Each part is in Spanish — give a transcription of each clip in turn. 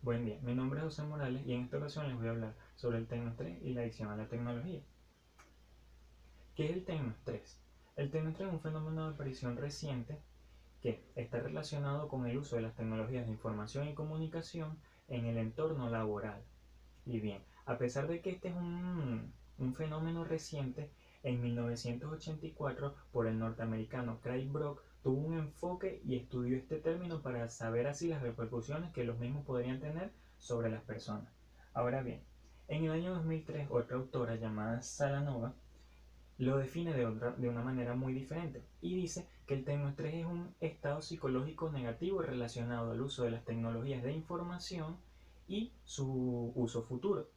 Buen día, mi nombre es José Morales y en esta ocasión les voy a hablar sobre el tecnoestrés y la adicción a la tecnología. ¿Qué es el tecnoestrés? El tecnoestrés es un fenómeno de aparición reciente que está relacionado con el uso de las tecnologías de información y comunicación en el entorno laboral. Y bien, a pesar de que este es un fenómeno reciente, en 1984 por el norteamericano Craig Brock tuvo un enfoque y estudió este término para saber así las repercusiones que los mismos podrían tener sobre las personas. Ahora bien, en el año 2003 otra autora llamada Salanova lo define de una manera muy diferente y dice que el tecnoestrés es un estado psicológico negativo relacionado al uso de las tecnologías de información y su uso futuro.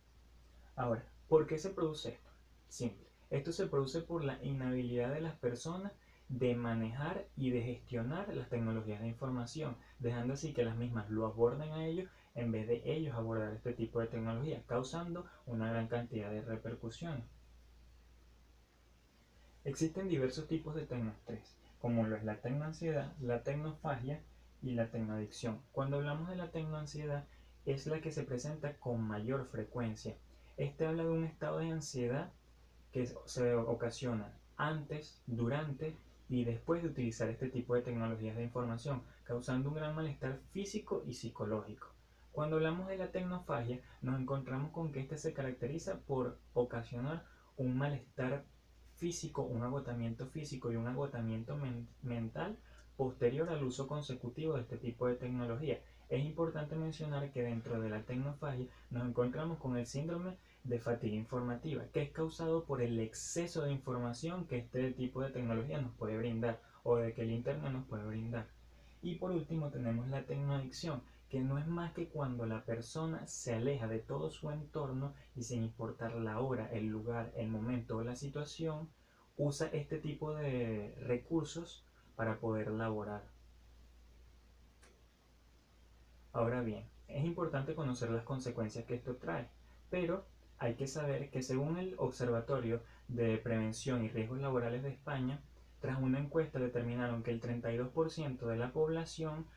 Ahora, ¿por qué se produce esto? Simple. Esto se produce por la inhabilidad de las personas de manejar y de gestionar las tecnologías de información, dejando así que las mismas lo aborden a ellos en vez de ellos abordar este tipo de tecnología, causando una gran cantidad de repercusiones. Existen diversos tipos de tecnoestrés, como lo es la tecnoansiedad, la tecnofagia y la tecnoadicción. Cuando hablamos de la tecnoansiedad, es la que se presenta con mayor frecuencia. Este habla de un estado de ansiedad que se ocasiona antes, durante y después de utilizar este tipo de tecnologías de información, causando un gran malestar físico y psicológico. Cuando hablamos de la tecnofagia, nos encontramos con que este se caracteriza por ocasionar un malestar físico, un agotamiento físico y un agotamiento mental posterior al uso consecutivo de este tipo de tecnología. Es importante mencionar que dentro de la tecnofagia nos encontramos con el síndrome de fatiga informativa, que es causado por el exceso de información que este tipo de tecnología nos puede brindar o de que el Internet nos puede brindar. Y por último tenemos la tecnoadicción, que no es más que cuando la persona se aleja de todo su entorno y sin importar la hora, el lugar, el momento o la situación, usa este tipo de recursos para poder laborar. Ahora bien, es importante conocer las consecuencias que esto trae, pero hay que saber que según el Observatorio de Prevención y Riesgos Laborales de España, tras una encuesta determinaron que el 32% de la población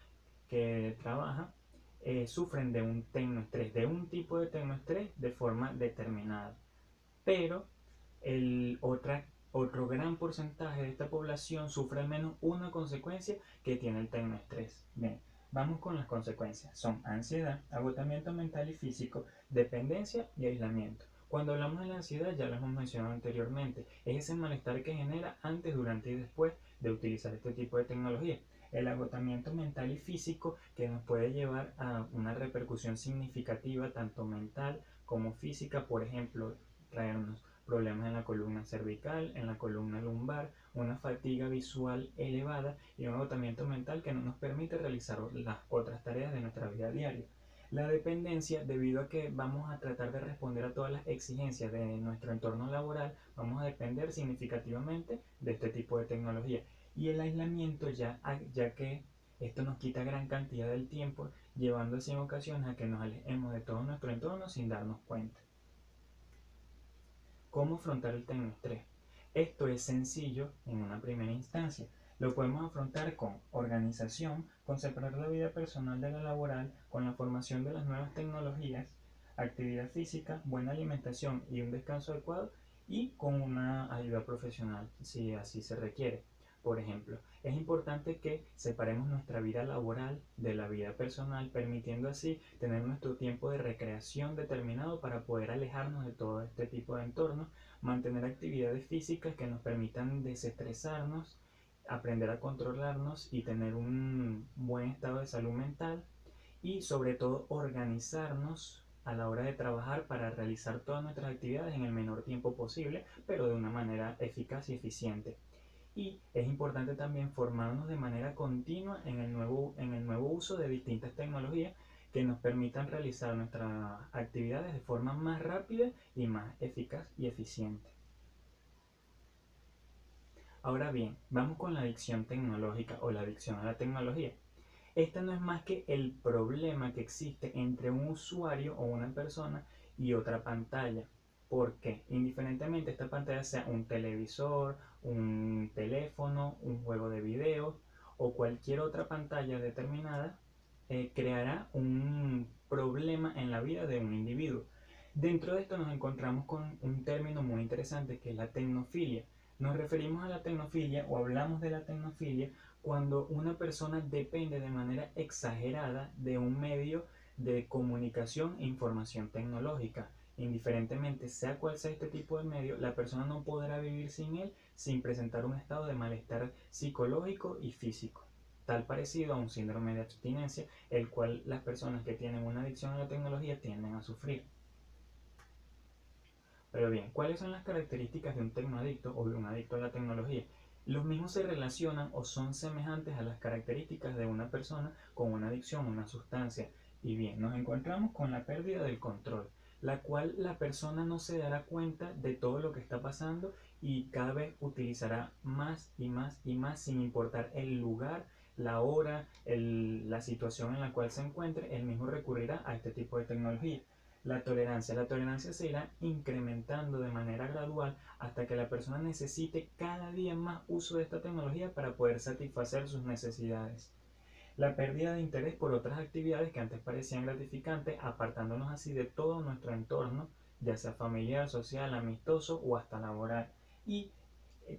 que trabaja sufren de un tecnoestrés, de un tipo de tecnoestrés de forma determinada. Pero otro gran porcentaje de esta población sufre al menos una consecuencia que tiene el tecnoestrés. Bien, vamos con las consecuencias. Son ansiedad, agotamiento mental y físico, dependencia y aislamiento. Cuando hablamos de la ansiedad, ya lo hemos mencionado anteriormente, es ese malestar que genera antes, durante y después de utilizar este tipo de tecnología. El agotamiento mental y físico que nos puede llevar a una repercusión significativa tanto mental como física, por ejemplo, traernos problemas en la columna cervical, en la columna lumbar, una fatiga visual elevada y un agotamiento mental que no nos permite realizar las otras tareas de nuestra vida diaria. La dependencia, debido a que vamos a tratar de responder a todas las exigencias de nuestro entorno laboral, vamos a depender significativamente de este tipo de tecnología. Y el aislamiento, ya que esto nos quita gran cantidad del tiempo, llevando así en ocasiones a que nos alejemos de todo nuestro entorno sin darnos cuenta. ¿Cómo afrontar el tecnoestrés? Esto es sencillo en una primera instancia. Lo podemos afrontar con organización, con separar la vida personal de la laboral, con la formación de las nuevas tecnologías, actividad física, buena alimentación y un descanso adecuado y con una ayuda profesional si así se requiere. Por ejemplo, es importante que separemos nuestra vida laboral de la vida personal, permitiendo así tener nuestro tiempo de recreación determinado para poder alejarnos de todo este tipo de entornos, mantener actividades físicas que nos permitan desestresarnos, aprender a controlarnos y tener un buen estado de salud mental y sobre todo organizarnos a la hora de trabajar para realizar todas nuestras actividades en el menor tiempo posible, pero de una manera eficaz y eficiente. Y es importante también formarnos de manera continua en el nuevo uso de distintas tecnologías que nos permitan realizar nuestras actividades de forma más rápida y más eficaz y eficiente. Ahora bien, vamos con la adicción tecnológica o la adicción a la tecnología. Esta no es más que el problema que existe entre un usuario o una persona y otra pantalla. Porque indiferentemente esta pantalla sea un televisor, un teléfono, un juego de video o cualquier otra pantalla determinada, creará un problema problema en la vida de un individuo. Dentro de esto nos encontramos con un término muy interesante que es la tecnofilia. Nos referimos a la tecnofilia o hablamos de la tecnofilia cuando una persona depende de manera exagerada de un medio de comunicación e información tecnológica. Indiferentemente sea cual sea este tipo de medio, la persona no podrá vivir sin él sin presentar un estado de malestar psicológico y físico, tal parecido a un síndrome de abstinencia, el cual las personas que tienen una adicción a la tecnología tienden a sufrir. Pero bien, ¿cuáles son las características de un tecnoadicto o de un adicto a la tecnología? Los mismos se relacionan o son semejantes a las características de una persona con una adicción a una sustancia. Y bien, nos encontramos con la pérdida del control, la cual la persona no se dará cuenta de todo lo que está pasando y cada vez utilizará más y más y más sin importar el lugar, la hora, la situación en la cual se encuentre, él mismo recurrirá a este tipo de tecnología. La tolerancia se irá incrementando de manera gradual hasta que la persona necesite cada día más uso de esta tecnología para poder satisfacer sus necesidades. La pérdida de interés por otras actividades que antes parecían gratificantes, apartándonos así de todo nuestro entorno, ya sea familiar, social, amistoso o hasta laboral. Y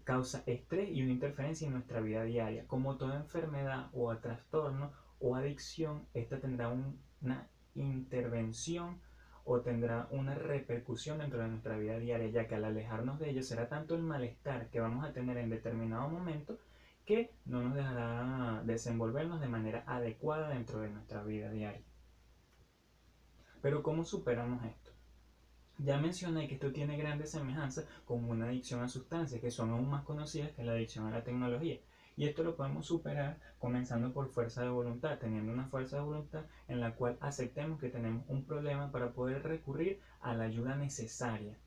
causa estrés y una interferencia en nuestra vida diaria. Como toda enfermedad o trastorno o adicción, esta tendrá una intervención o tendrá una repercusión dentro de nuestra vida diaria, ya que al alejarnos de ello será tanto el malestar que vamos a tener en determinado momento que no nos dejará desenvolvernos de manera adecuada dentro de nuestra vida diaria. Pero ¿cómo superamos esto? Ya mencioné que esto tiene grandes semejanzas con una adicción a sustancias que son aún más conocidas que la adicción a la tecnología. Y esto lo podemos superar comenzando por fuerza de voluntad, teniendo una fuerza de voluntad en la cual aceptemos que tenemos un problema para poder recurrir a la ayuda necesaria.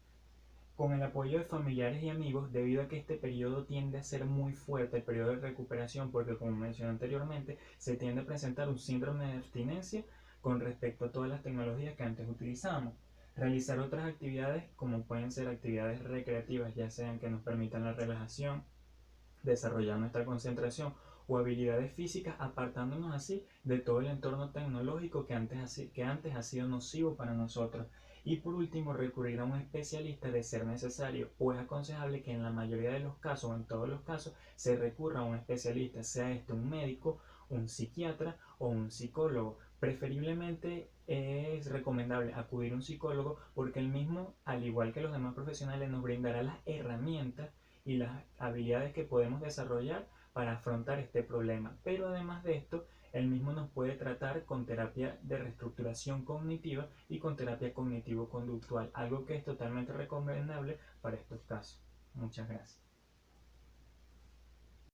Con el apoyo de familiares y amigos, debido a que este periodo tiende a ser muy fuerte, el periodo de recuperación, porque como mencioné anteriormente, se tiende a presentar un síndrome de abstinencia con respecto a todas las tecnologías que antes utilizábamos. Realizar otras actividades como pueden ser actividades recreativas, ya sean que nos permitan la relajación, desarrollar nuestra concentración o habilidades físicas, apartándonos así de todo el entorno tecnológico que antes ha sido nocivo para nosotros. Y por último, recurrir a un especialista de ser necesario, o es aconsejable que en la mayoría de los casos o en todos los casos se recurra a un especialista, sea este un médico, un psiquiatra o un psicólogo. Preferiblemente es recomendable acudir a un psicólogo porque el mismo, al igual que los demás profesionales, nos brindará las herramientas y las habilidades que podemos desarrollar para afrontar este problema. Pero además de esto, el mismo nos puede tratar con terapia de reestructuración cognitiva y con terapia cognitivo-conductual, algo que es totalmente recomendable para estos casos. Muchas gracias.